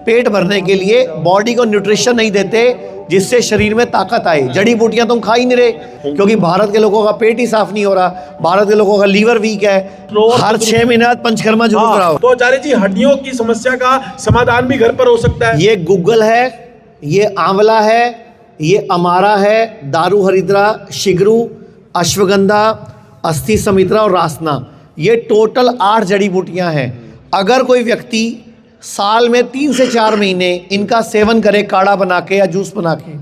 पेट भरने के लिए बॉडी को न्यूट्रिशन नहीं देते जिससे शरीर में ताकत आए। जड़ी बूटियां तुम खा ही नहीं रहे, क्योंकि भारत के लोगों का पेट ही साफ नहीं हो रहा, भारत के लोगों का लीवर वीक है। हर 6 महीने पंचकर्मा जरूर कराओ। तो आचार्य जी, हड्डियों की समस्या का समाधान भी घर पर हो सकता है। ये गूगल है, ये आंवला है, ये अमारा है, दारू हरिद्रा, शिगरू, अश्वगंधा, अस्थि समित्रा और रासना, ये टोटल 8 जड़ी बूटियां हैं। अगर कोई व्यक्ति साल में 3 से 4 महीने इनका सेवन करे, काढ़ा बना के या जूस बना के,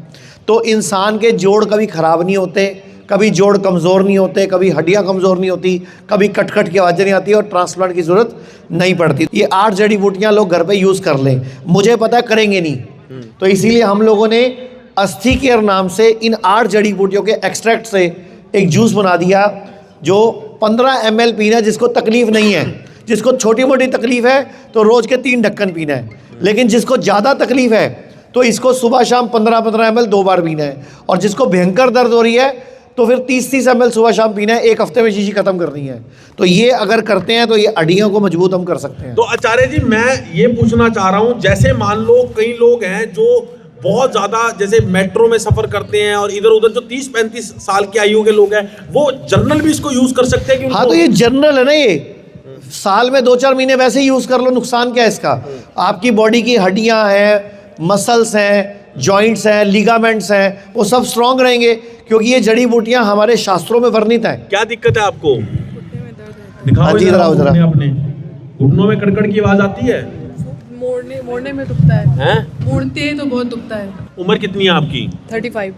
तो इंसान के जोड़ कभी ख़राब नहीं होते, कभी जोड़ कमज़ोर नहीं होते, कभी हड्डियां कमज़ोर नहीं होती, कभी कट की आवाज़ें नहीं आती और ट्रांसप्लांट की ज़रूरत नहीं पड़ती। ये 8 जड़ी बूटियां लोग घर पे यूज़ कर लें, मुझे पता है करेंगे नहीं, तो इसीलिए हम लोगों ने अस्थि केयर नाम से इन 8 जड़ी बूटियों के एक्सट्रैक्ट से एक जूस बना दिया जो 15 ml पीना है। जिसको तकलीफ़ नहीं है, जिसको छोटी मोटी तकलीफ़ है तो रोज़ के 3 ढक्कन पीना है, लेकिन जिसको ज़्यादा तकलीफ़ है तो इसको सुबह शाम 15 ml 2 बार पीना है, और जिसको भयंकर दर्द हो रही है तो फिर 30 ml सुबह शाम पीना है। 1 हफ्ते में शीशी ख़त्म करनी है। तो ये अगर करते हैं तो ये हड्डियों को मजबूत हम कर सकते हैं। तो आचार्य जी, मैं ये पूछना चाह रहा हूँ, जैसे मान लो कई लोग हैं जो बहुत ज़्यादा जैसे मेट्रो में सफ़र करते हैं और इधर उधर, जो 30-35 साल की आयु के लोग हैं, वो जनरल भी इसको यूज़ कर सकते हैं कि हाँ, तो ये जनरल है ना, ये साल में 2-4 महीने वैसे ही यूज़ कर लो, नुकसान क्या है इसका। आपकी बॉडी की हड्डियाँ हैं, मसल्स हैं, जॉइंट्स हैं, लिगामेंट्स हैं, वो सब स्ट्रॉन्ग रहेंगे, क्योंकि ये जड़ी बूटियाँ हमारे शास्त्रों में वर्णित हैं। क्या दिक्कत है आपको? हाँ जी, जरा अपने घुटनों में कड़कड़ की आवाज़ आती है, मोड़ने में दुखता है, मोड़ते हैं तो बहुत दुखता है। उम्र कितनी है आपकी? 35।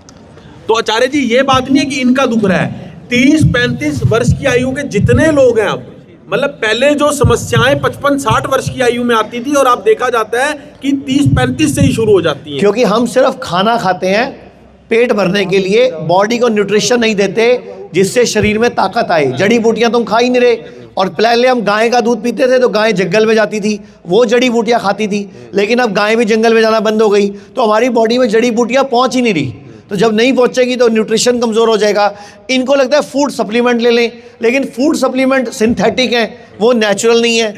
तो आचार्य जी, ये बात नहीं है कि इनका दुख रहा है, 30-35 वर्ष की आयु के जितने लोग हैं, अब मतलब पहले जो समस्याएं 55-60 वर्ष की आयु में आती थी, और अब देखा जाता है कि 30-35 से ही शुरू हो जाती हैं। क्योंकि हम सिर्फ खाना खाते हैं पेट भरने के लिए, बॉडी को न्यूट्रिशन नहीं देते जिससे शरीर में ताकत आए। जड़ी बूटियां तुम खा ही नहीं रहे, और पहले हम गाय का दूध पीते थे तो गाय जंगल में जाती थी, वो जड़ी बूटियां खाती थी, लेकिन अब गाय भी जंगल में जाना बंद हो गई, तो हमारी बॉडी में जड़ी बूटियां पहुंच ही नहीं रही। तो जब नहीं पहुंचेगी तो न्यूट्रिशन कमज़ोर हो जाएगा। इनको लगता है फूड सप्लीमेंट ले लें, लेकिन फूड सप्लीमेंट सिंथेटिक हैं, वो नेचुरल नहीं है।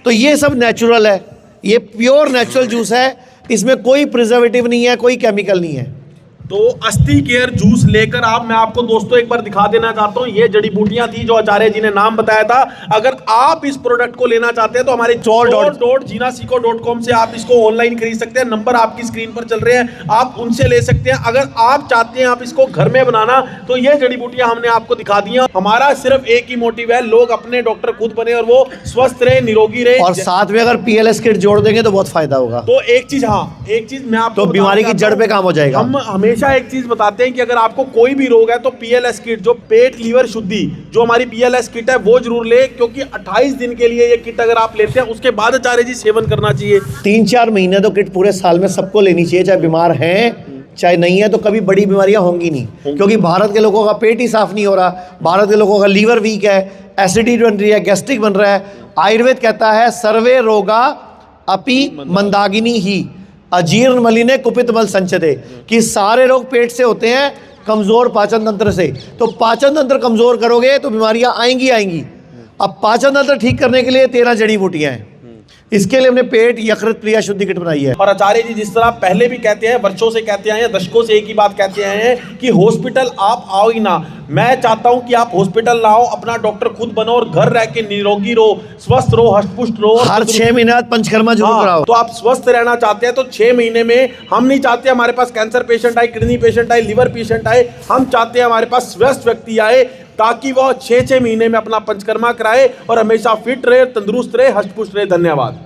तो ये सब नेचुरल है, ये प्योर नेचुरल जूस है, इसमें कोई प्रिजर्वेटिव नहीं है, कोई केमिकल नहीं है। तो अस्थि केयर जूस लेकर मैं आपको दोस्तों एक बार दिखा देना चाहता हूँ। ये जड़ी बूटियां थी जो आचार्य जी ने नाम बताया था। अगर आप इस प्रोडक्ट को लेना चाहते हैं तो हमारे store.jinasico.com से आप इसको ऑनलाइन खरीद सकते हैं। नंबर आपकी स्क्रीन पर चल रहे हैं, आप उनसे ले सकते हैं। अगर आप चाहते हैं आप इसको घर में बनाना, तो ये जड़ी बूटियां हमने आपको दिखा दी हैं। हमारा सिर्फ एक ही मोटिव है, लोग अपने डॉक्टर खुद बने और वो स्वस्थ रहे, निरोगी रहे, और साथ में अगर PLS किट जोड़ देंगे तो बहुत फायदा होगा। तो एक चीज मैं आपको, तो बीमारी की जड़ पे काम हो जाएगा। हम हमेशा एक चीज बताते हैं कि अगर आपको कोई भी रोग है तो PLS किट, जो पेट लीवर शुद्धि, जो हमारी PLS किट है, वो जरूर ले, क्योंकि 28 दिन के लिए ये किट अगर आप लेते हैं, उसके बाद आचार्य जी सेवन करना चाहिए। 3-4 महीने तो किट पूरे साल में सबको लेनी चाहिए, चाहे बीमार हैं चाहे नहीं है। तो कभी बड़ी बीमारियां होंगी नहीं, क्योंकि भारत के लोगों का पेट ही साफ नहीं हो रहा, भारत के लोगों का लीवर वीक है, एसिडिटी बन रही है, गैस्ट्रिक बन रहा है। आयुर्वेद कहता है सर्वे रोगा अपि मंदागिनी ही अजीर्ण मलिने कुपित मल संचते, कि सारे रोग पेट से होते हैं, कमज़ोर पाचन तंत्र से। तो पाचन तंत्र कमज़ोर करोगे तो बीमारियां आएंगी। अब पाचन तंत्र ठीक करने के लिए 13 जड़ी बूटियां हैं, इसके लिए हमने पेट यकृत क्रिया शुद्धि किट बनाई है। और आचार्य जी, जिस तरह पहले भी कहते हैं, वर्षों से कहते आए हैं, दशकों से एक ही बात कहते आए हैं कि हॉस्पिटल आप आओ ही ना। मैं चाहता हूं कि आप हॉस्पिटल ना आओ, अपना डॉक्टर खुद बनो और घर रह के निरोगी रहो, स्वस्थ रहो, हष्टपुष्ट रहो। हर 6 महीने पंचकर्मा जरूर कराओ। तो आप स्वस्थ रहना चाहते हैं तो 6 महीने में, हम नहीं चाहते हमारे पास कैंसर पेशेंट आए, किडनी पेशेंट आए, लिवर पेशेंट आए, हम चाहते हैं हमारे पास स्वस्थ व्यक्ति आए, ताकि वह 6-6 महीने में अपना पंचकर्मा कराए और हमेशा फिट रहे, तंदुरुस्त रहे, हष्टपुष्ट रहे। धन्यवाद।